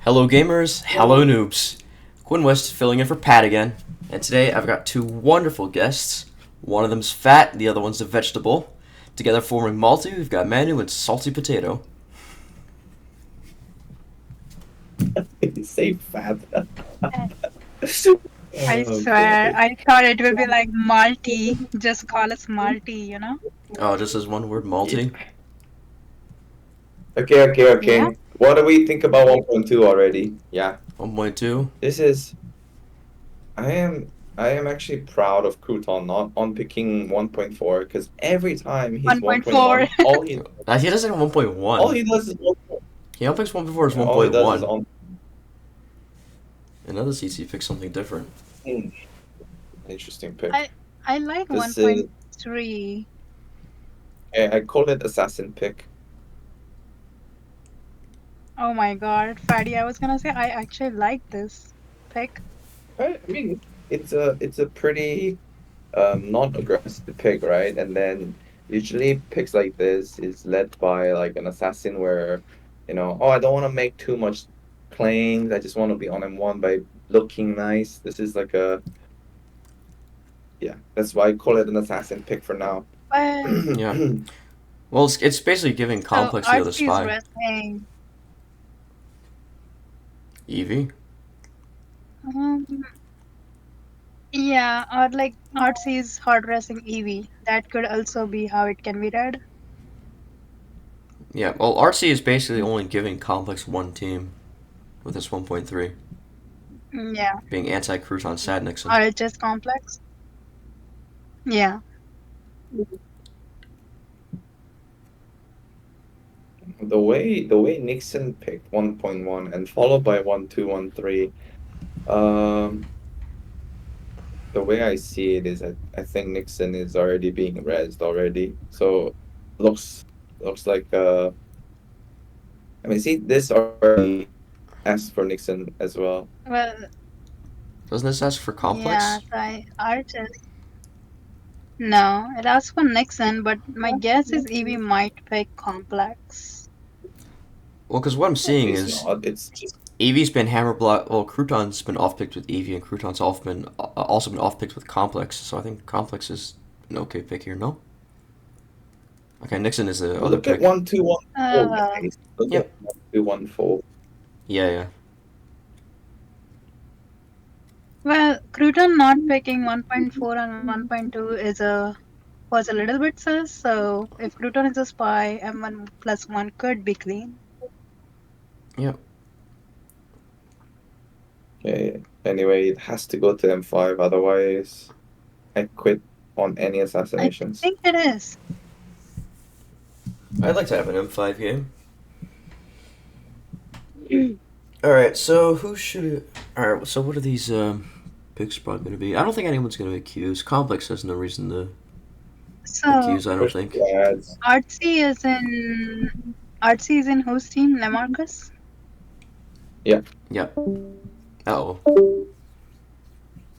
Hello gamers, hello noobs. Quinn Wuest filling in for Pat again, and today I've got two wonderful guests. One of them's fat, the other one's a vegetable. Together forming Malty, we've got Manu and Salty Potato. Say fat. I swear, Okay. I thought it would be like Malty. Just call us Malty. Oh, just as one word, Yeah. Malty. Yeah. Okay. What do we think about 1.2 already? Yeah. 1.2. This is I am I am actually proud of Crouton not on picking 1.4 because every time he's 1.4. 1.1, He doesn't have all 1.1. he does is 1. He only picks 1.4 is All he does is 1.1. on. In other seats, he picks something different. Interesting pick. I like This is 1.3. I call it assassin pick. Oh my god, Fatty, I was gonna say I actually like this pick. I mean, it's a pretty non-aggressive pick, right? And then usually picks like this is led by like an assassin where, oh, I don't want to make too much claims. I just want to be on M1 by looking nice. This is like yeah, that's why I call it an assassin pick for now. But Yeah. Well, it's basically giving so Complex the other Archie is spy. resting. Evie? Um, yeah, or like Archie is hard resting Eevee. That could also be how it can be read. Yeah, well, RC is basically only giving Complex one team with this 1.3, Yeah, being anti-Crouton Sad Nixon. or it's just complex. Yeah. The way Nixon picked 1.1 and followed by 1.2, 1.3, the way I see it is I think Nixon is already being rezzed already. So looks like I mean, see, this already asked for Nixon as well. Well, Doesn't this ask for yeah, Complex? so Archie. No, it asks for Nixon, but my guess is Eevee might pick complex. Well, because what I'm seeing It's is not. It's just Eevee's been hammer block. Well, Crouton's been off-picked with Eevee, and Crouton's also been off-picked with Complex. So I think Complex is an okay pick here. No. Okay, Nixon is the other look at pick. 1.2, 1.4, Uh, guys. Look at Yep. 1.2, 1.4. Yeah, yeah. well, Cruton not picking 1.4 and 1.2 was a little bit sus. So if Cruton is a spy, M1 plus 1 could be clean. Yep. Okay. Anyway, it has to go to M5. Otherwise, I quit on any I assassinations. think it is. I'd like to have an M5 game. All right. So who should? All right. So what are these picks probably going to be? I don't think anyone's going to accuse. Complex has no reason to So accuse. I don't Push think. the ads. Artsy is in whose team? Lamarcus? Yeah. Yep. Oh.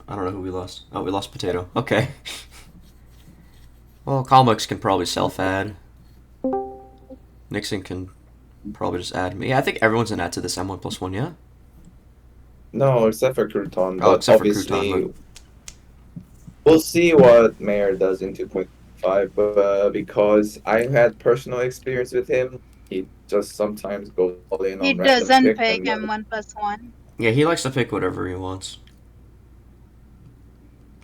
I don't know who we lost. Oh, we lost Potato. Okay. Well, Complex can probably self-add. Nixon can probably just add me. Yeah, I think everyone's an add to this M1 plus 1, yeah? No, except for Crouton. Oh, But except for Crouton, obviously, we'll see what Mayor does in 2.5. Because I've had personal experience with him, he just sometimes goes all in He on random doesn't pick, pick and then M1 plus 1. Yeah, he likes to pick whatever he wants.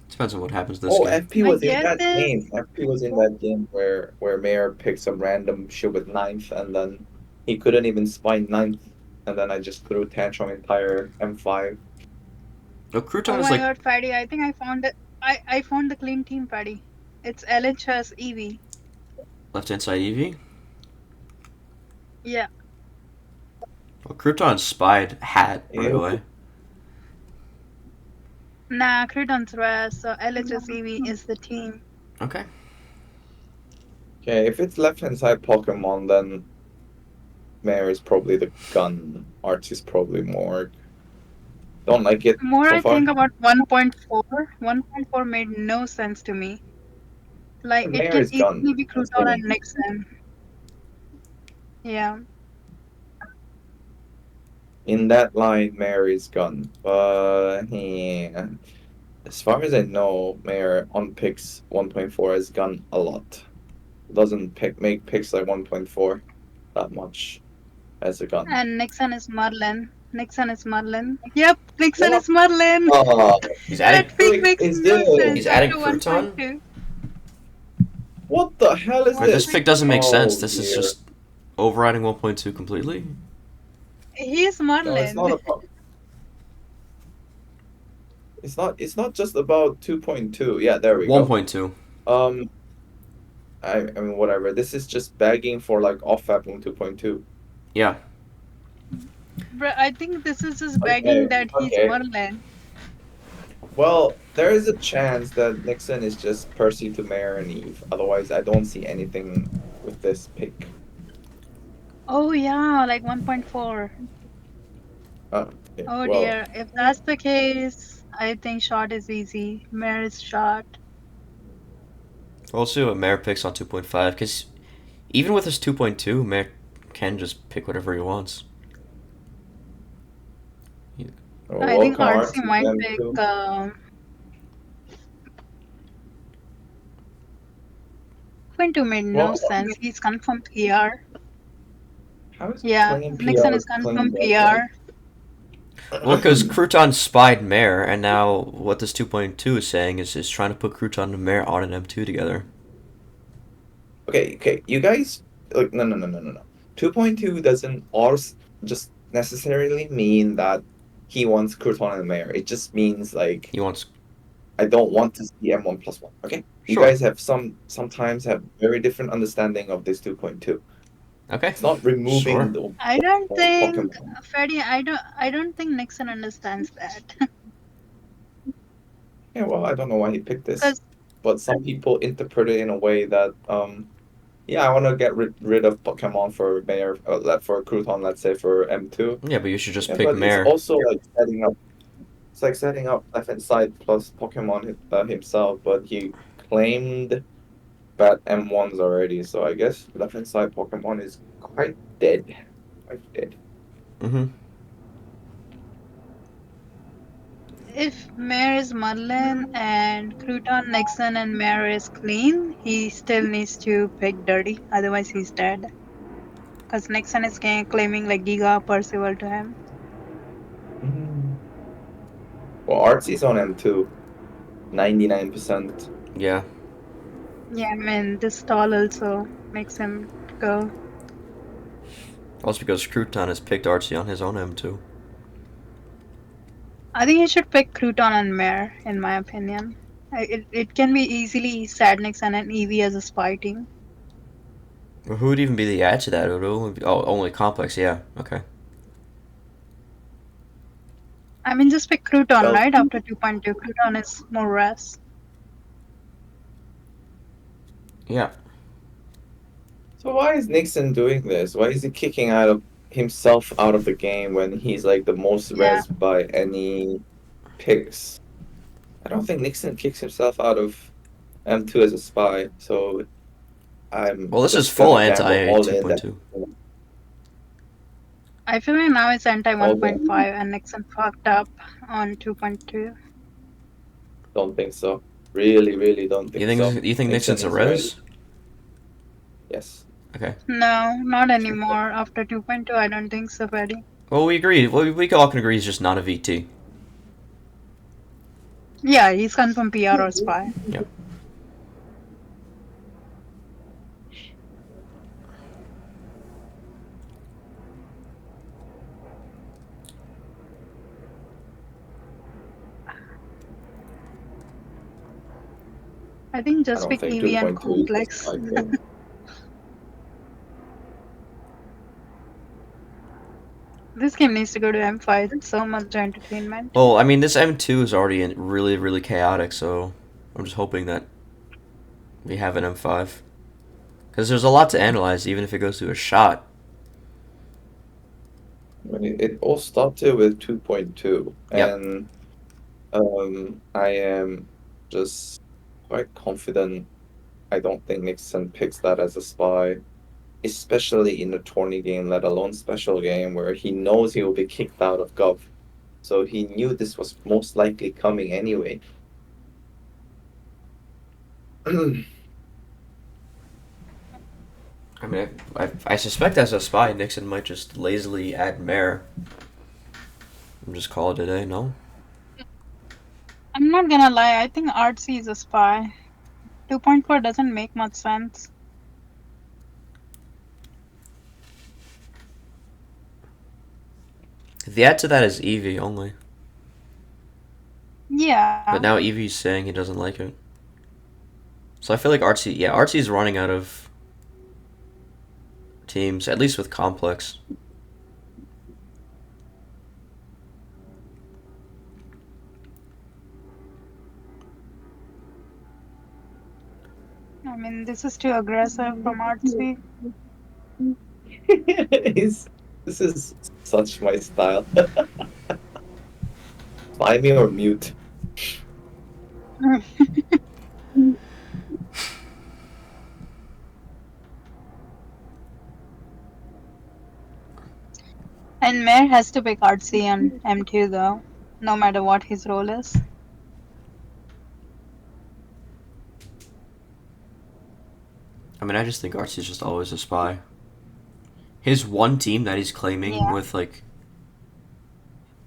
Depends on what happens this oh, game. FP My was in guess that is game. FP was in that game where Mayor picked some random shit with ninth, and then he couldn't even spy ninth, and then I just threw tantrum entire M5. No, Crouton oh is my like god, Fatty, I think I found it. I found the clean team, Fatty. It's LHS Eevee. left-hand side Eevee. Yeah. Well, Crouton spied Hat right Ew. away. Nah, Cruton's rare, so LHS Eevee is the team. Okay. Okay, if it's left hand side Pokemon, then Mayor is probably the gun. Arts is probably more. Don't like it More so I far. think about 1.4, 1.4 made no sense to me. Like, it Mayor can is gun. easily be That's for Cruton and me. Nixon. Yeah. In that line, Mayor is gone. But yeah, as far as I know, Mayor on picks 1.4 has gone a lot. Doesn't make picks like 1.4 that much as a gun. And Nixon is Merlin. Nixon is Merlin. Yep, Nixon What? is Merlin. He's That adding. pick Frick makes is no He's sense this? adding after crouton. 1.2. What the hell is Right, What this this? pick? pick doesn't make sense. Oh This is dear. just overriding 1.2 completely. He's No, it's not Merlin. about. It's not just about 2.2. Yeah, there we go. 1.2. Um, I mean whatever. This is just begging for like off app on 2.2. Yeah. Bruh, I think this is just begging Okay, that he's okay. Merlin. Well, there is a chance that Nixon is just Percy to Mayor and Eve. Otherwise, I don't see anything with this pick. Oh yeah, like 1.4. Okay, Oh well, dear. If that's the case, I think short is easy. Mare is short. We'll see what Mayor picks on 2.5, because even with his 2.2, Mayor can just pick whatever he wants. I think welcome Artsy Arts might them pick too. Quinto made no Well, sense. He's confirmed PR. how is Yeah, clean Nixon PR is clean confirmed that PR. Well, because like? Crouton spied Mayor, and now what this 2.2 is saying is trying to put Crouton and Mayor on an M2 together. Okay, you guys like no. 2.2 doesn't also just necessarily mean that he wants Crouton and Mayor. It just means like He wants. I don't want to see M1 plus one. Okay, you Sure. guys have sometimes have very different understanding of this 2.2. Okay. It's not removing Sure. the I don't think Pokemon. Freddy. I don't think Nixon understands that. Yeah, well, I don't know why he picked this, Because but some people interpret it in a way that yeah, I want to get rid of Pokemon for Mayor, for Crouton, let's say for M2. Yeah, but you should just Yeah, pick but it's Mayor. also like setting up. It's like setting up left hand side plus Pokemon himself, but he claimed bad M1s already, so I guess left hand side Pokemon is quite dead. Quite dead. Mm-hmm. if Mare is Merlin and Crouton, Nixon, and Mare is clean, he still needs to pick Dirty. Otherwise, he's dead. Because Nixon is claiming like Giga Percival to him. Mm. Well, Artsy's on M2, 99%. Yeah. Yeah, I mean, this stall also makes him go. Also because Crouton has picked Archie on his own M2. I think he should pick Crouton and Mare, in my opinion. It can be easily Sad Nixon and Eevee as a spy team. Well, who would even be the add to that? It would only be, only Complex, yeah. Okay. I mean, just pick Crouton, Well, right? After 2.2. Crouton is more rest. Yeah. so why is Nixon doing this? Why is he kicking out of himself out of the game when he's like the most Yeah. res by any picks? I don't think Nixon kicks himself out of M2 as a spy, so I'm Well, this is just full gonna gamble anti all in that 2.2. I feel like now it's anti all 1.5 and Nixon fucked up on 2.2. don't think so. Really, really don't You think so. think Nixon Nixon's a is ready. res? Yes. Okay. No, not anymore. After 2.2, I don't think so, Freddy. Well, we agree. Well, we all can agree he's just not a VT. Yeah, he's confirmed PR or spy. Yep. I think I just don't pick think Eevee and 2.2 is the Complex. spy thing. This game needs to go to M5. It's so much entertainment. Well, I mean, this M2 is already really, really chaotic, so I'm just hoping that we have an M5. Because there's a lot to analyze, even if it goes to a shot. I mean, it all started with 2.2, Yep. and I am just quite confident. I don't think Nixon picks that as a spy. especially in a tourney game, let alone special game, where he knows he will be kicked out of Gov. So he knew this was most likely coming anyway. I mean, I suspect as a spy, Nixon might just lazily add Mare and just call it a day. No. I'm not gonna lie, I think Artsy is a spy. 2.4 doesn't make much sense. The add to that is Eevee only. Yeah. But now Eevee's saying he doesn't like it. So I feel like Artsy's running out of teams, at least with Complex. I mean, this is too aggressive from Artsy. This is such my style. Buy me or mute. And Mare has to pick Artsy on M2 though, no matter what his role is. I mean, I just think Artsy's just always a spy. His one team that he's claiming with, like,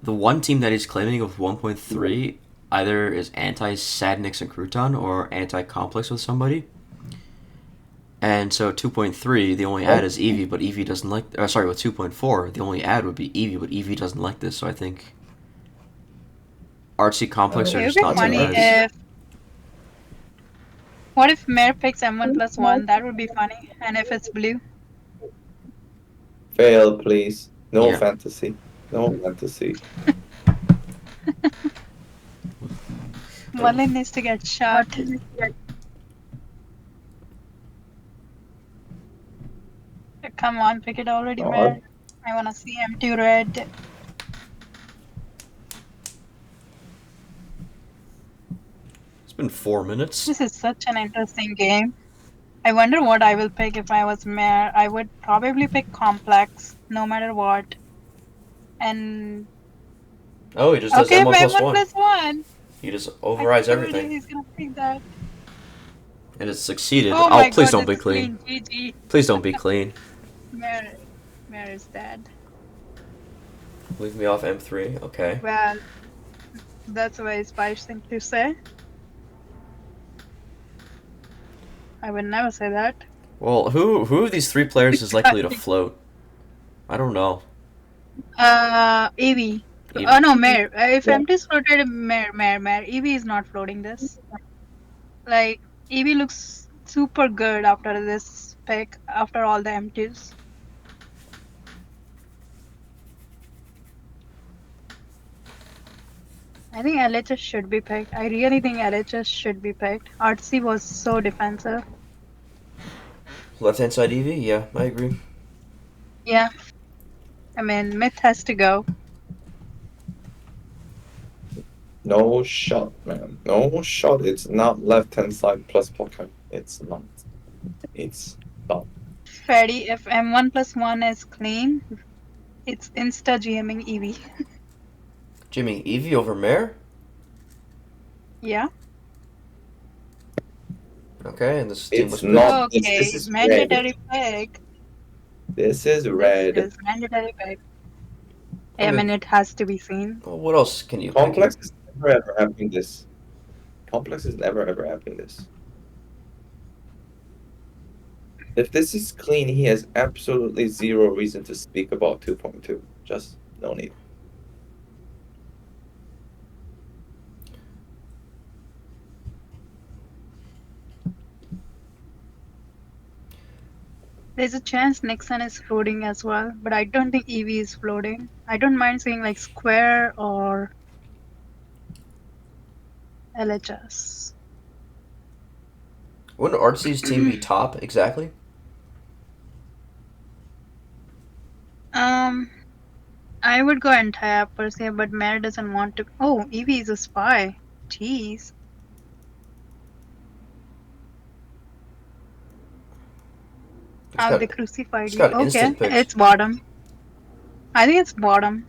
the one team that he's claiming with 1.3 either is anti-Sad Nixon Crouton or anti-Complex with somebody. And so 2.3, the only ad is Eevee, but Eevee doesn't like. Sorry, with 2.4, the only ad would be Eevee, but Eevee doesn't like this. So I think Artsy Complex are It would just be not funny too nice. if. What if Mare picks M1+1? That would be funny. And if it's blue? Fail, please. No Yeah. fantasy. No fantasy. Mullen needs to get shot. Come on, pick it already, God. Mare. I wanna see M2 red. It's been 4 minutes. This is such an interesting game. I wonder what I will pick if I was Mare. I would probably pick Complex, no matter what. And Oh, he just does okay, M1 plus 1. M1+1. He just overrides I told you everything. he's gonna pick that. And it's succeeded. Oh Oh, my please god, don't be it's clean. GG. Please don't be clean. Mare is dead. Leave me off M3. Okay. Well, that's a very spice thing to say. I would never say that. Well, who of these 3 players is likely to float? I don't know. Eevee. Eevee. Oh no, Mare. If Yeah. M2's floated, Mare. Eevee is not floating this. Like, Eevee looks super good after this pick, after all the M2s. I think LHS should be picked. I really think LHS should be picked. Artsy was so defensive. Left hand side Eevee? Yeah, I agree. Yeah. I mean, Myth has to go. No shot, man. No shot. It's not left hand side plus pocket. It's not. It's not. Freddy, if M1+1 is clean, it's insta GMing Eevee. Jimmy, Eevee over Mare? Yeah. Okay, and this team It's was not. Okay, This is mandatory red. pick. This is red. This is mandatory pick. I mean, it has to be seen. Well, what else can you Complex pick? is never ever having this. Complex is never ever having this. If this is clean, he has absolutely zero reason to speak about 2.2. Just no need. There's a chance Nixon is floating as well, but I don't think Eevee is floating. I don't mind saying like Square or LHS. Wouldn't Artsy's team be top exactly? I would go entire per se, but Mare doesn't want to. Oh, Eevee is a spy. Jeez. It's How they got crucified it's you. got Okay, instant picks. it's bottom. I think it's bottom.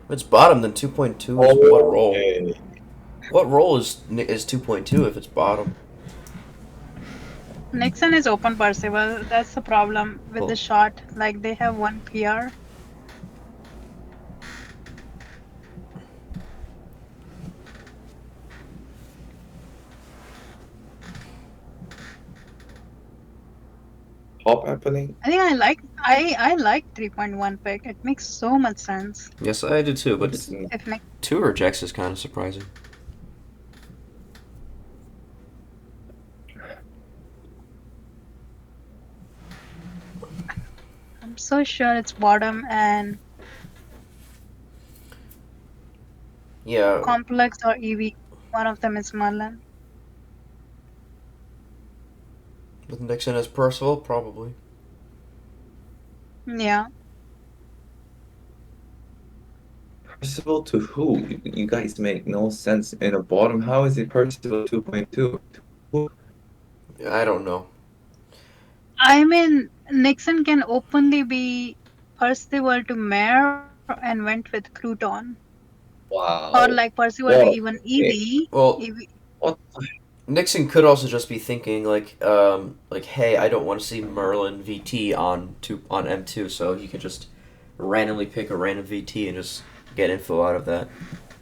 If it's bottom, then 2.2 is what roll? Okay. What roll is 2.2 if it's bottom? Nixon is open Percival. That's the problem with the Well, shot. Like they have one PR. Top happening. I think I like 3.1 pick. It makes so much sense. yes, I do too, but Nixon. If Nick, 2 rejects is kind of surprising. I'm so sure it's bottom and Yeah, complex or EV. One of them is Merlin. with Nixon as Percival, probably. Yeah. Percival to who? You guys make no sense in a bottom. How is it Percival 2.2? I don't know. I mean, Nixon can openly be Percival to Mare and went with Crouton. Or Wow. like Percival to Well, even okay. EV. Well, EV. What? Nixon could also just be thinking like, hey, I don't want to see Merlin VT on M2, so he could just randomly pick a random VT and just get info out of that,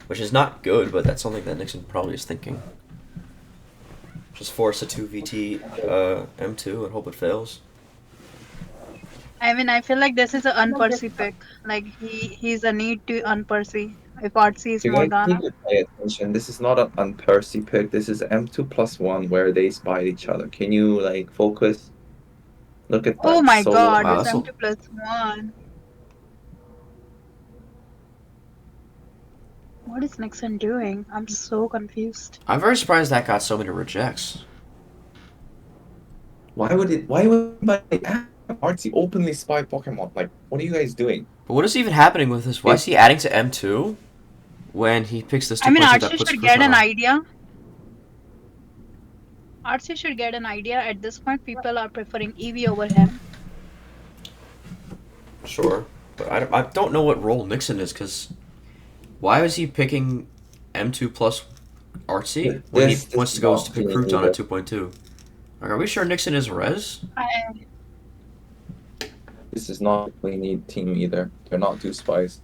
which is not good, but that's something that Nixon probably is thinking. Just force a 2 VT M2 and hope it fails. I mean, I feel like this is an unpercy pick. Like he's a need to unpercy if Artsy is You guys need Morgana. to pay attention. This is not an unpercy pick. This is M2+1 where they spy each other. Can you like focus? Look at Oh that my solo. god, Wow, it's that's M2 plus 1. What is Nixon doing? I'm so confused. I'm very surprised that got so many rejects. Why would it? Why would anybody ask Artsy openly spy Pokemon? Like, what are you guys doing? But what is even happening with this? Why is It, he adding to M2 when he picks this I mean, 2.2 that Artsy puts should get Crouton an on? idea. Artsy should get an idea. At this point, people are preferring EV over him. Sure, but I don't know what role Nixon is, because why is he picking M2 plus Artsy when he this wants is to go not to pick clean Crouton either. at 2.2? Like, are we sure Nixon is Res? I, This is not a clean team either. They're not two spies.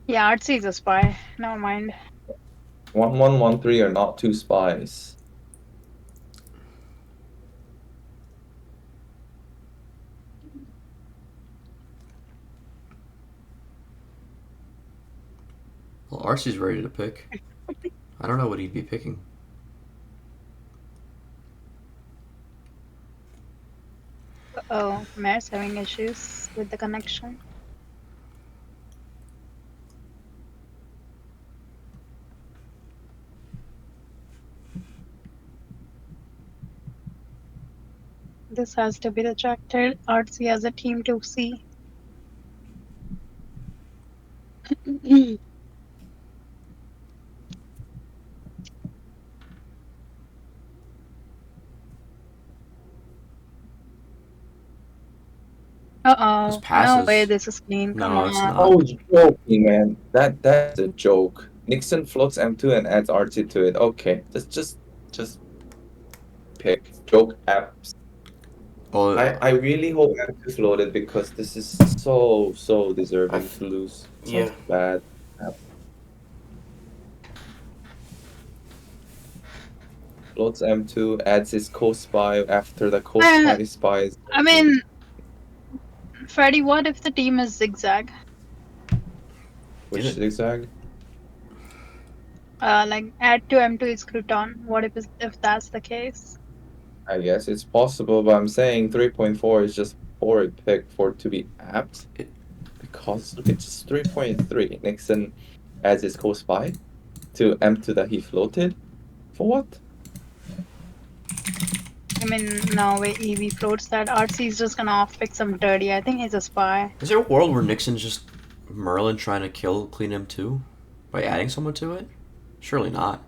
yeah, Artsy is a spy. Never mind. 1113 are not two spies. Well, Artsy's ready to pick. I don't know what he'd be picking. Oh, Mare's having issues with the connection. This has to be rejected. Artsy as a team to see. This Uh-oh. No way passes. this is clean. Come No, it's on. not. Oh, joking, man. That's a joke. Nixon floats M2 and adds RT to it. Okay, just pick joke apps. Well, I really hope M2 floated because this is so deserving to lose. yeah. Such bad. Floats M2, adds his co-spy after the co-spy spies. I mean, Freddy, what if the team is zigzag? Which Didn't- zigzag? Like add to M2 is Crouton. What if that's the case? I guess it's possible, but I'm saying 3.4 is just horrid pick for it to be apt. Because look, it's just 3.3. Nixon adds his co-spy to M2 that he floated. For what? I mean, no way EV floats that. Artsy is just gonna off pick some dirty. I think he's a spy. Is there a world where Nixon's just Merlin trying to kill Clean M2 by adding someone to it? Surely not.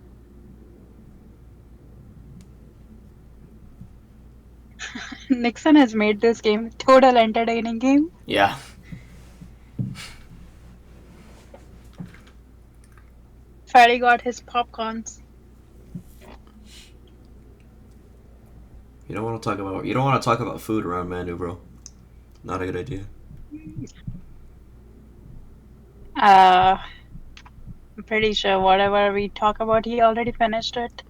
Nixon has made this game total entertaining game. Yeah. Fatty got his popcorns. You don't want to talk about food around Manu, bro. Not a good idea. I'm pretty sure whatever we talk about, he already finished it.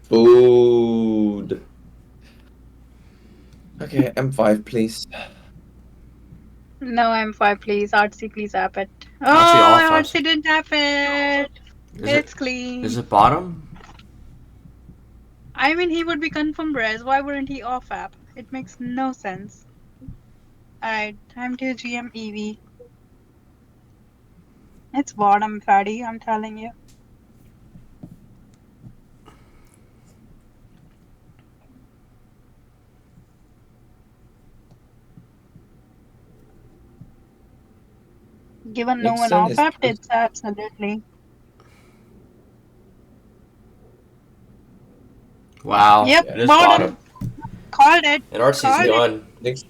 Food. Okay, M5, please. No M5, please. Artsy, please tap it. Oh, Artsy off fast. Artsy didn't tap it. It's Is clean. it bottom? I mean, he would be confirmed res. Why wouldn't he off app? It makes no sense. Alright, time to GM EV. It's bottom, Fatty, I'm telling you. Given no one Nixon off is app, it's absolutely. Wow. Yep, It is bottom. Called it. And Artsy's Called it. done. Nixon.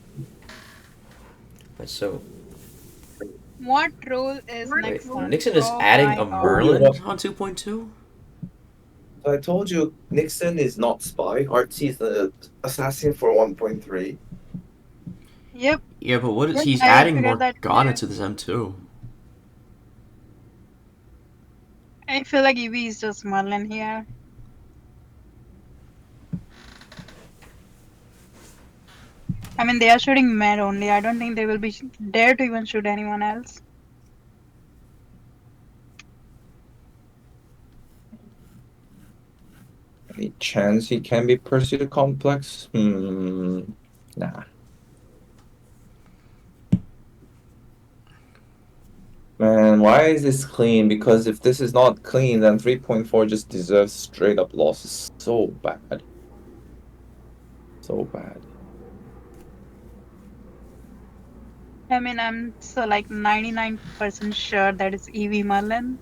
That's so. What role is Nixon? Nixon is Oh adding my a God. Merlin on 2.2? So I told you Nixon is not spy. Artsy is the assassin for 1.3. Yep. Yeah, but what is Yep, he's I adding figured that Morgana too. to this M2? I feel like EV is just Merlin here. I mean, they are shooting Mare only. I don't think they will be dare to even shoot anyone else. Any chance he can be pursued complex? Nah. Man, why is this clean? Because if this is not clean, then 3.4 just deserves straight up losses. So bad. So bad. I mean, I'm so like 99% sure that it's EV Merlin.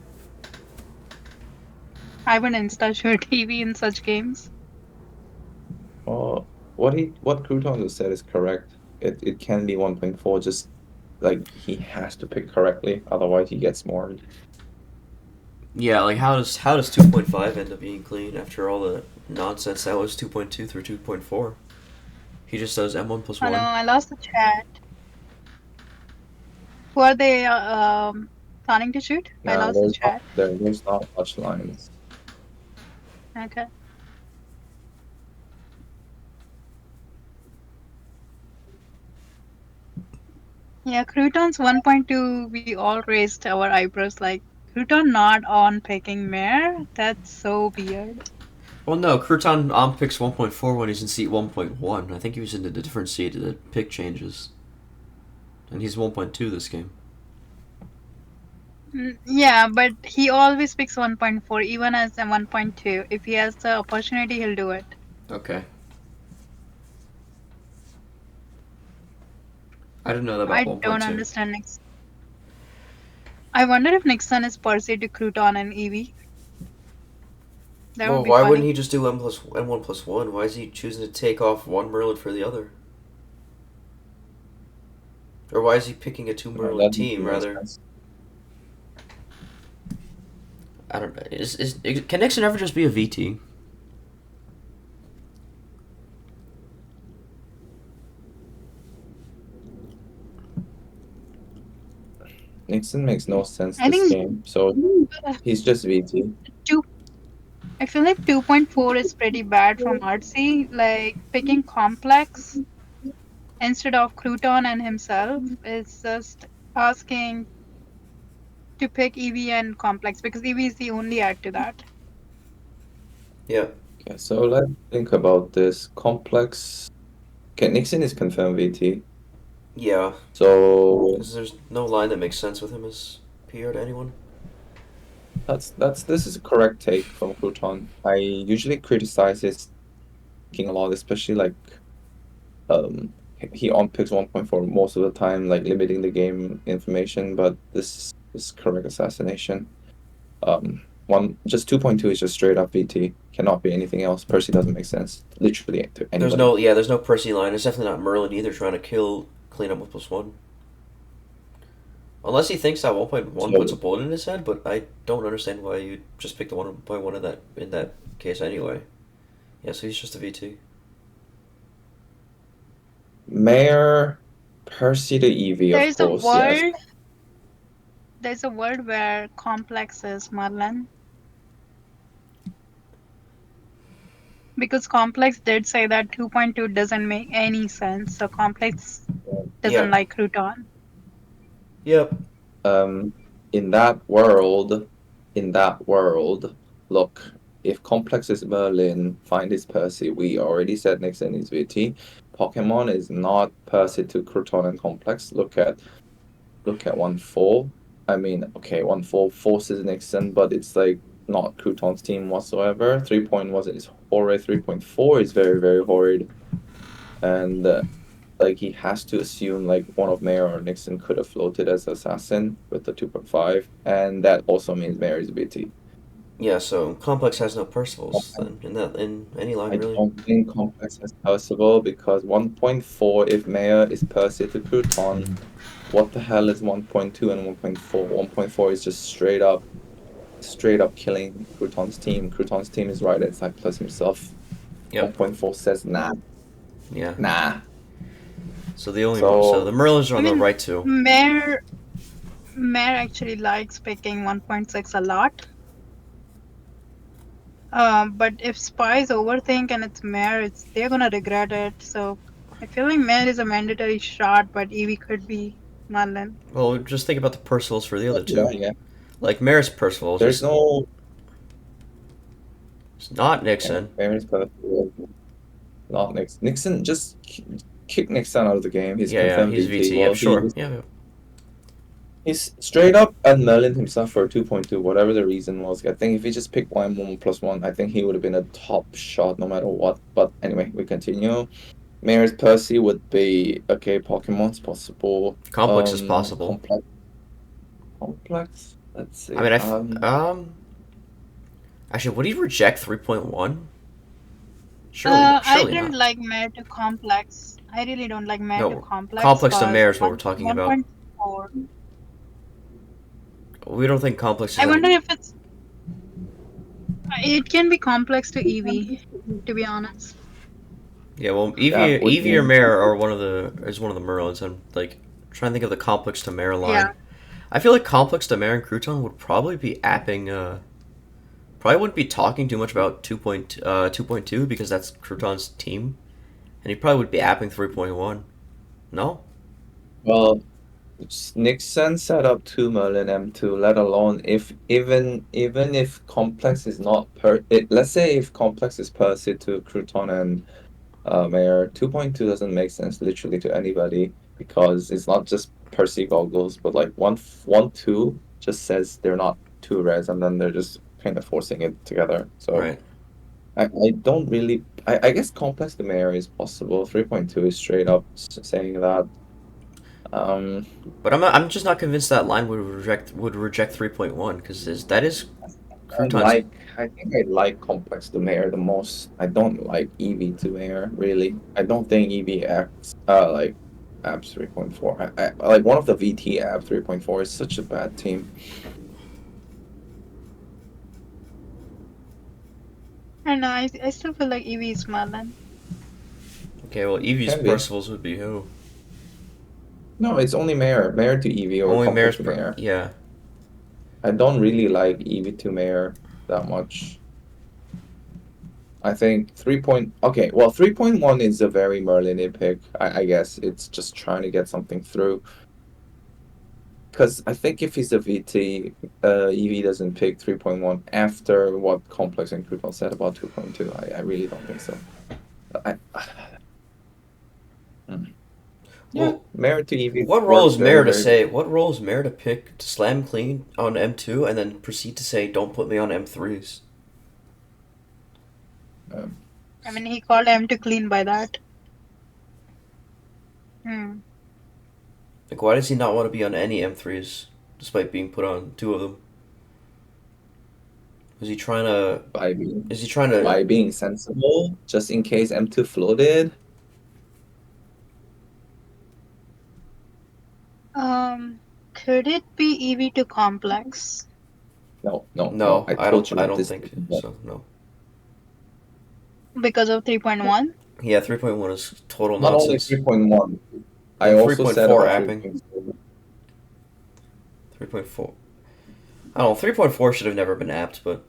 I would insta shoot EV in such games. Oh, what Crouton just said is correct. It can be 1.4, just like he has to pick correctly, otherwise he gets more. Yeah, like how does 2.5 end up being clean after all the nonsense that was 2.2 through 2.4? He just does M1 plus Oh no, 1. I lost the chat. Who are they planning to shoot? I Nah, lost the chat. there's not much lines. Okay. Yeah, Crouton's 1.2, we all raised our eyebrows like, Crouton not on picking Mare? That's so weird. Well, no, Crouton picks 1.4 when he's in seat 1.1. I think he was in a different seat. The pick changes. And he's 1.2 this game. Yeah, but he always picks 1.4, even as a 1.2. If he has the opportunity, he'll do it. Okay. I didn't know that about I 1.2. don't understand Nixon. I wonder if Nixon is Percy to Crouton and Evie. That Well, would be why funny. wouldn't he just do M1 plus 1? Why is he choosing to take off one Merlin for the other? Or why is he picking a two Merlin team, rather? I don't know. Can Nixon ever just be a VT? Nixon makes no sense I this think game, so he's just VT. I feel like 2.4 is pretty bad from Artsy. Like picking complex instead of Crouton and himself is just asking to pick EV and complex because EV is the only add to that. Yeah. Okay, so let's think about this. Complex. Okay, Nixon is confirmed VT. Yeah. So Because there's no line that makes sense with him as PR to anyone. this is a correct take from Crouton. I usually criticize his thinking a lot, especially like he on picks 1.4 most of the time, like limiting the game information, but this is correct assassination. One just 2.2 is just straight up VT. Cannot be anything else. Percy doesn't make sense. Literally to anybody. There's no Percy line. It's definitely not Merlin either trying to clean up with +1. Unless he thinks that 1.1 puts a So bullet in his head, but I don't understand why you just pick the 1.1 in that case anyway. Yeah, so he's just a VT. Mayor, Percy to Evie, of There's a course, yes. world. There's a world where complex is Marlin. Because complex did say that 2.2 doesn't make any sense. So complex doesn't Yeah. like Crouton. Yep. Um, in that world, look, if Complex is Merlin, Find is Percy. We already said Nixon is VT. Pokemon is not Percy to Crouton and Complex. Look at 1-4. I mean, okay, 1-4 forces Nixon, but it's like not Crouton's team whatsoever. 3 point was it is horrid. 3.4 is very, very horrid. And like he has to assume like one of Mayor or Nixon could have floated as assassin with the 2.5, and that also means Mayor is BT. Yeah, so Complex has no Percivals then in any line I really. don't think Complex has Percival because 1.4 if Mayor is Percy to Crouton, what the hell is 1.2 and 1.4? 1.4 is just straight up killing Crouton's team. Crouton's team is right inside plus himself. Yep. 1.4 says nah, Yeah. nah. So the So Merlins are I on the mean, right too. Mare actually likes picking 1.6 a lot. But if spies overthink and it's Mare, they're gonna regret it. So I feel like Mare is a mandatory shot, but Evie could be Marlin. Well, just think about the Percivals for the other yeah, two. yeah. Like Maris Percival is There's just no it's not yeah, Nixon. Mayor is Percival. Not Nixon. Nixon just kick Nixon out of the game. He's Yeah, confirmed he's VT. VT. Yep, Well, sure. Yeah. he's straight up and Merlin himself for a 2.2, whatever the reason was. I think if he just picked 1+1, I think he would have been a top shot no matter what. But anyway, we continue. Mayor's Percy would be okay. Pokemon's possible. Complex is possible. Complex. Let's I see. mean, actually, would he reject 3.1? Surely not. I Surely didn't not. like Mare to Complex. I really don't like Mare to No, Complex Complex to because Mare is what we're talking about. 1.4. We don't think Complex is I wonder any. if it can be complex to Evie, to be honest. Yeah, well, That would Evie or mean Mare are one of the Merlins. I'm like trying to think of the Complex to Mare Yeah. line. I feel like Complex to Mare and Crouton would probably be apping. Probably wouldn't be talking too much about 2.2 because that's Crouton's team, and he probably would be apping 3.1. No. well. Nixon set up two Merlin M2, let alone if even if complex is not let's say if complex is Percy to Crouton and Mayor, 2.2 doesn't make sense literally to anybody because it's not just Percy goggles, but like 1-2 just says they're not two res and then they're just kind of forcing it together. So Right. I don't really I guess complex to Mayor is possible. 3.2 is straight up saying that. Um But I'm just not convinced that line would reject 3.1 because that is Crouton's. I think I like Complex to Mayor the most. I don't like Eevee to Mayor, really. I don't think Eevee acts like apps 3.4. I like one of the VT app 3.4 is such a bad team. And I still feel like Evie is Marlin. Okay, well, Evie's Can be. Percivals would be who? No, it's only Mayor. Mayor to Eevee or Only Complex Mare's to Mayor. yeah. I don't really like Eevee to Mayor that much. I think 3.1 is a very Merlin pick. I guess it's just trying to get something through. Because I think if he's a VT, EV doesn't pick 3.1 after what Complex and Crouton said about 2.2. I really don't think so. I, Hmm. Yeah, Well, Merit to EV what role works is Mare very, to very good. say? What role is Mare to pick to slam clean on M2 and then proceed to say, "Don't put me on M3s"? Um, I mean, he called M to clean by that. Hmm. Like, why does he not want to be on any M3s despite being put on two of them? Is he trying to? by being Is he trying to? sensible, just in case M2 floated. Could it be EV to complex No, no, no. No, I I told don't. you I that don't this think doesn't work. so. No. because of 3.1? Yeah, 3.1 is total Not only nonsense. 3.1. I And also said 3.4 about apping. 3.0. 3.4. I don't know. 3.4 should have never been apped, but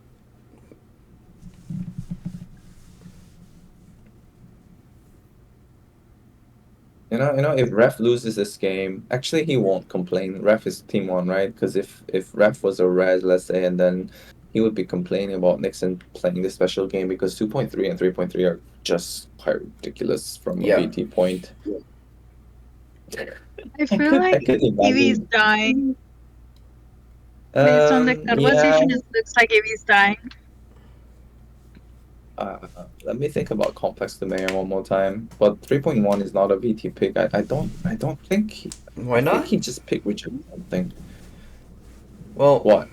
If Ref loses this game, actually he won't complain. Ref is team one, right? Because if Ref was a res, let's say, and then he would be complaining about Nixon playing this special game because 2.3 and 3.3 are just quite ridiculous from a yeah. VT point. I I feel could I like could EV is imagine. dying. Based on the Yeah. conversation, it looks like EV is dying. Let me think about Complex the Mayor one more time. But 3.1 is not a VT pick. I don't think Why I think not? he just picked Richard something. Well, What?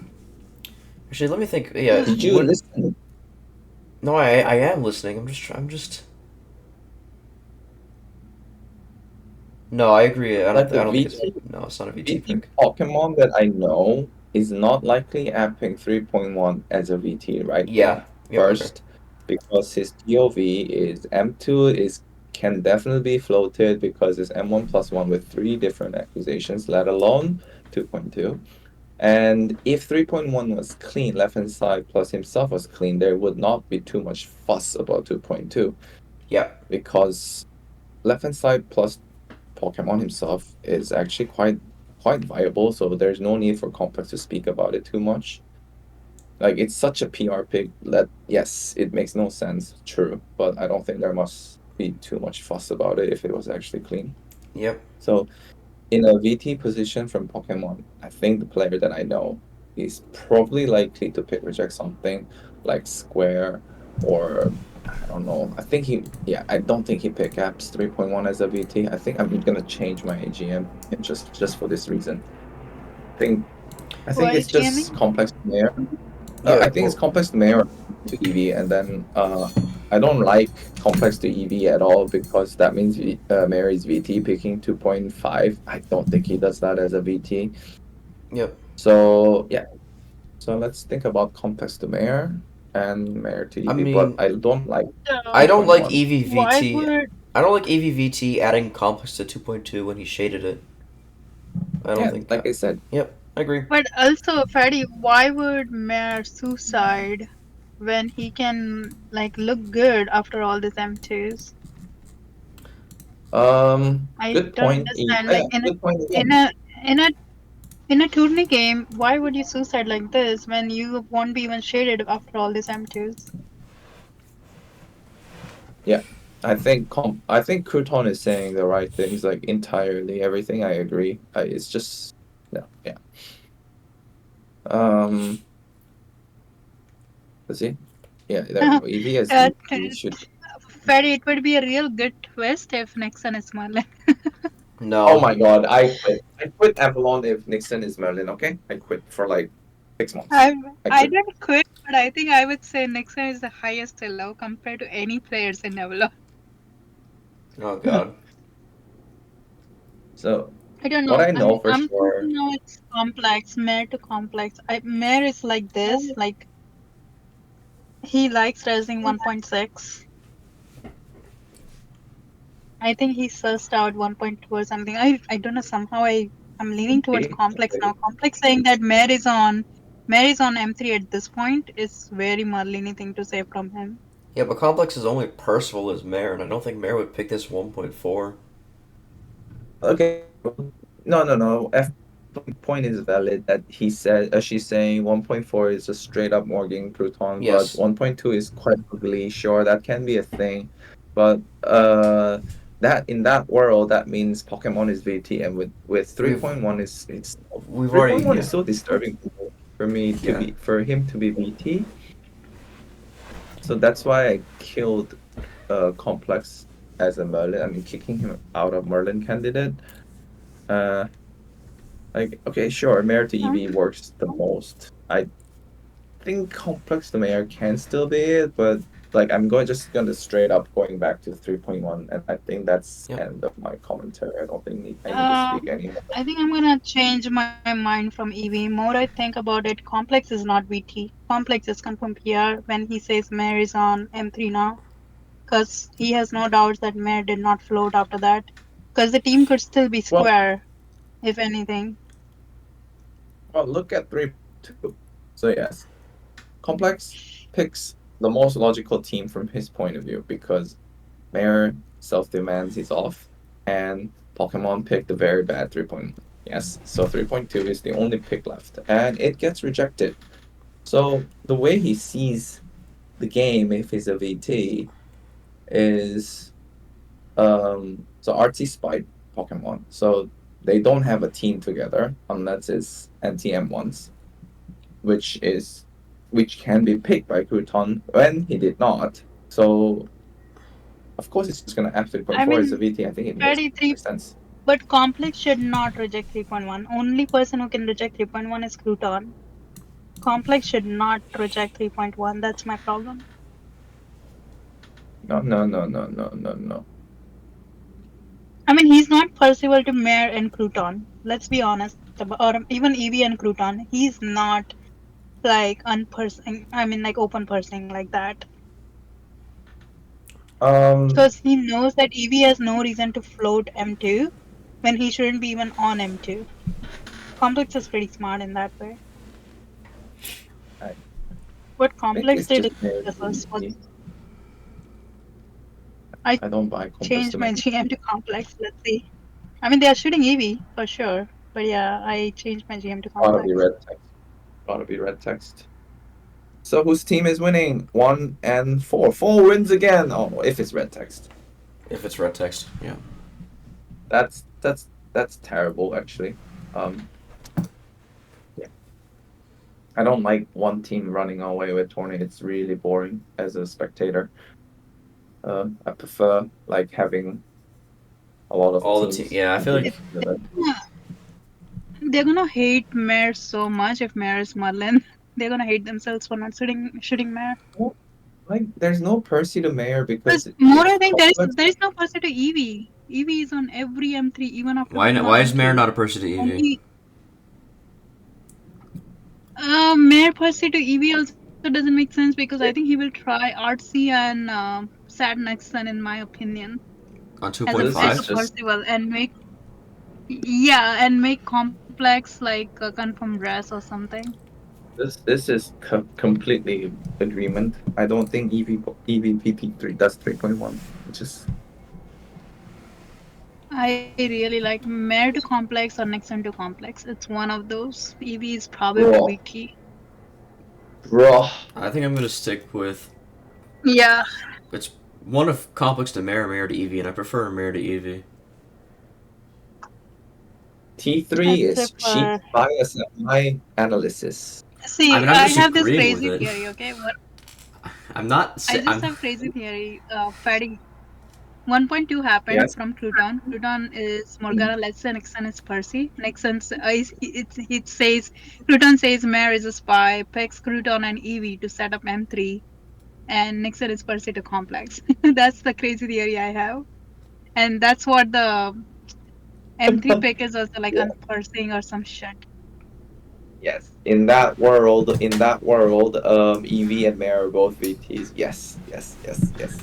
actually, let me think. Yeah. Did you What? listen? No, I am listening. I'm just. No, I agree. Like I don't think it's. No, it's not a VT VT pick. Pokemon that I know is not likely apping 3.1 as a VT right Yeah. there. Yep. Okay. First, because his TOV is M2 is can definitely be floated because it's M1 plus 1 with 3 different accusations, let alone 2.2. And if 3.1 was clean, left hand side plus himself was clean, there would not be too much fuss about 2.2 Yeah. because left hand side plus Pokemon himself is actually quite viable, so there's no need for Complex to speak about it too much. Like it's such a PR pick that yes, it makes no sense, true, but I don't think there must be too much fuss about it if it was actually clean. Yep. So in a VT position from Pokemon, I think the player that I know is probably likely to pick reject something like Square or I don't know. I don't think he picked apps 3.1 as a VT. I think I'm gonna change my AGM just for this reason. I think I think Why it's GMing? just complex mayor. Yeah. I think it's Well. complex mayor to EV, and then I don't like complex to EV at all because that means mayor is VT picking 2.5. I don't think he does that as a VT. Yep. So yeah, so let's think about complex to mayor and mayor to I EV, but mean, I don't like I don't like 3.1. Why EVVT. would I don't like EVVT adding complex to 2.2 when he shaded it. I don't Yeah, think. like I said, Yep. I agree. but also Freddy, why would Mayor suicide when he can like look good after all these M2s? I good don't point. understand. Yeah, Like good point in again. a in a in a tourney game, why would you suicide like this when you won't be even shaded after all these M2s? Yeah, I think Crouton is saying the right things, like entirely everything. I agree. It's just no, yeah. Um, let's see. Yeah, there we go. EV as uh, VP should. Freddy, it would be a real good twist if Nixon is Merlin. Oh No. my God, I quit. I quit Avalon if Nixon is Merlin. Okay, I quit for like 6 months. I I I quit. don't quit, but I think I would say Nixon is the highest elo compared to any players in Nevelo. Oh God. So I don't what know. I I'm know for I'm sure. thinking now it's complex, Mare to complex. Mare is like this, like he likes resing 1.6. I think he sussed out 1.2 or something. I don't know. Somehow I'm leaning towards Okay, complex now. Complex saying that Mare is on M3 at this point is very Marlini thing to say from him. Yeah, but complex is only Percival as mayor, and I don't think mayor would pick this 1.4. okay. No, no, no. Point is valid that he said, she's saying 1.4 is just straight up Morgan Crouton, but Yes. 1.2 is quite ugly. Sure, that can be a thing, but that in that world that means Pokemon is VT, and with We've 3.1 is it's we've already 3.1 yeah is so disturbing for me to yeah be for him to be VT. So that's why I killed Complex as a Merlin. I mean, kicking him out of Merlin candidate. Like, okay, sure, Mayor to Huh? EV works the most. think Complex the Mayor can still be it, but like I'm going just gonna straight up going back to 3.1, and I think that's Yep. end of my commentary. I don't think I need to Um, speak anymore. I think I'm gonna change my mind from EV. More I think about it, Complex is not VT. Complex is confirmed here when he says Mare is on M3 now, because he has no doubts that Mare did not float after that. Because the team could still be Well, square, if anything. look at 3.2. So yes, Complex picks the most logical team from his point of view because Mayor self-demands he's off, and Pokemon picked a very bad 3.1. Yes, so 3.2 is the only pick left, and it gets rejected. So the way he sees the game, if he's a VT, is so Artsy spied Pokemon, so they don't have a team together unless it's NTM1s, which is which can be picked by Crouton when he did not. So of course it's just gonna F I 3.4 as a mean, VT. I think it makes Freddy 3, sense. but Complex should not reject 3.1. Only person who can reject 3.1 is Crouton. Complex should not reject 3.1. That's my problem. No, no, no, no, no, no, no. I mean, he's not Percival to Mare and Crouton. Let's be honest about, or even Evie and Crouton. He's not like unpursing. I mean, like open pursing like that. Um, Because he knows that Evie has no reason to float M2 when he shouldn't be even on M2. Complex is pretty smart in that way. I What think Complex it's did just in very the first was easy. I I don't buy Compass changed to my make GM to Complex. Let's see. I mean, they are shooting Evie for sure. But yeah, I changed my GM to gotta be Complex. red text. Gotta be red text. So whose team is winning? 1 and 4. 4 wins again. Oh, if it's red text. If it's red text, yeah. That's terrible actually. Yeah. I don't like one team running away with tournament. It's really boring as a spectator. I prefer like having a lot of All the teams yeah. I feel like competing together. They're gonna hate Mare so much if Mare is Merlin. They're gonna hate themselves for not shooting Mare. Well, like there's no Percy the mayor Because because more I if think Complex there is no Percy to Eevee. Eevee is on every M3 even after why being on why is Mare M2. not a person to EV? Only Mare Percy to Eevee also doesn't make sense because I think he will try Artsy and Sad Nexon in my opinion On as this is a 2.5? just Percival and make and make complex like a confirm dress or something. this is completely agreement. I don't think EVPT3 does 3.1, which is I really like Mare to complex or Nexon to complex. It's one of those. Eevee is probably raw, VT. raw. I think I'm gonna stick with Yeah, it's one of complex to Mare, Mare to EV, and I prefer Mare to EV. I T3 is sheet prefer. bias and my analysis. I See, mean, I'm I just have this agreeing with crazy it. theory, okay? I'm not. I just I'm. have crazy theory. Fatty 1.2 happened Yes. from Crouton. Crouton is Morgana, Lexa, Nixon is Percy. Nixon it says Crouton says Mare is a spy, picks Crouton and Evie to set up M3, and Nixon is Percy to complex. That's the crazy theory I have, and that's what the M3 pick is also like Yeah. unpursing or some shit. Yes. In that world, Evie and Mare are both VTs. Yes, yes, yes, yes.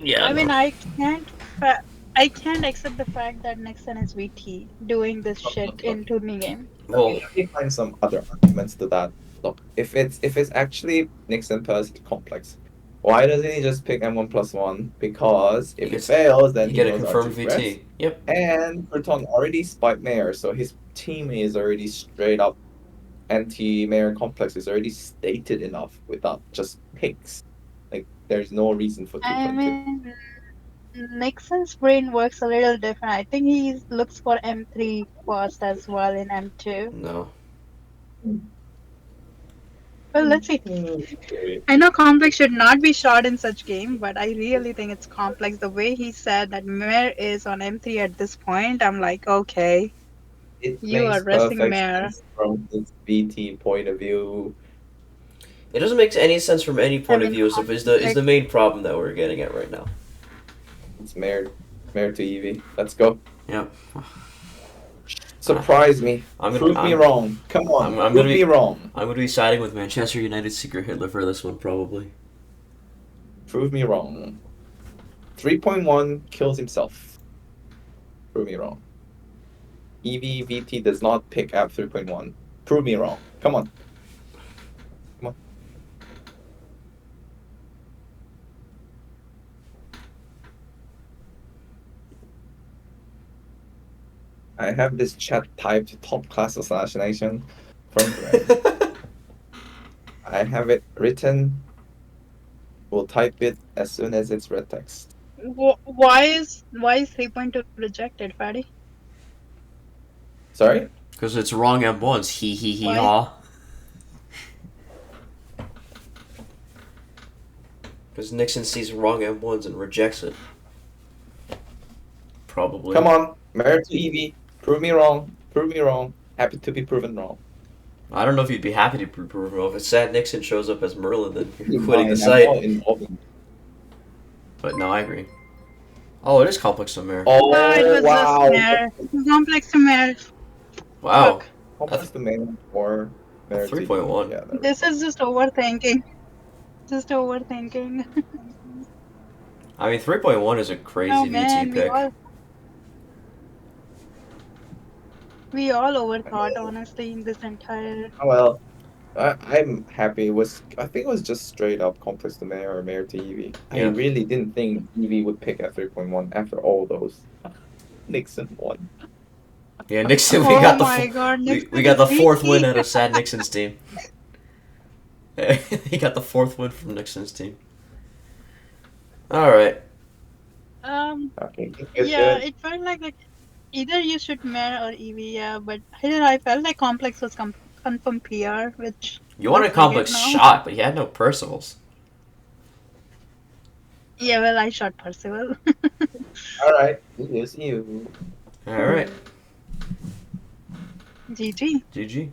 Yeah, I mean, no. I can't accept the fact that Nixon is VT doing this shit in tourney game. Well, Let me find some other arguments to that. Look, if it's actually Nixon Percy complex, why doesn't he just pick M1+1? Because he if it gets. fails, then You he get a goes confirmed R2 Breath. VT. Yep. And Burton already spiked Mayor, so his team is already straight up anti-Mayor complex is already stated enough without just picks. Like there's no reason for I 2.2. mean, Nixon's brain works a little different. I think he looks for M3 first as well in M2. No. Well, let's see. Okay. I know Complex should not be shot in such game, but I really think it's Complex. The way he said that Mare is on M3 at this point, I'm like, okay, It you are makes resting perfect Mare. sense from his BT point of view. It doesn't make any sense from any point of mean, view. So is the main problem that we're getting at right now. It's Mare to Evie. Let's go. Yeah. Surprise me. Prove me wrong. Come on. Prove me wrong. I'm gonna be siding with Manchester United secret Hitler for this one probably. Prove me wrong. 3.1 kills himself. Prove me wrong. EVVT does not pick up 3.1. Prove me wrong. Come on. Come on. I have this chat typed top class assassination from Quinn. I have it written. We'll type it as soon as it's red text. Why is 3.2 rejected, Fatty? Sorry? Because it's wrong M1s. He Why? haw. Because Nixon sees wrong M1s and rejects it. Probably. Come on. Married to Evie. Prove me wrong. Prove me wrong. Happy to be proven wrong. I don't know if you'd be happy to prove wrong. If Sad Nixon shows up as Merlin, then you're quitting the site. But no, I agree. Oh, it is complex to Mare. Oh, No, it was wow. just Mare. Complex to Mare. Wow. Look, Complex to Mare or Mare to 3.1. Yeah, this is just overthinking. Just overthinking. I mean, 3.1 is a crazy Oh VT man, pick. we all overthought, honestly, in this entire. Oh, well, I'm happy. I think it was just straight up complex to Mare or Mare to Evie. I Yeah. really didn't think Evie would pick at 3.1 after all those. Nixon won. Yeah, Nixon. Oh my God, we Nixon got the is fourth VT. win out of Sad Nixon's team. He got the fourth win from Nixon's team. All right. Okay, Yeah, good. it felt like either you should Mare or Evie, yeah, but I felt like Complex was confirmed PR, which You wanted looks like it complex now. shot, but he had no Percivals. Yeah, well, I shot Percival. All right, see you. All right. GG. GG.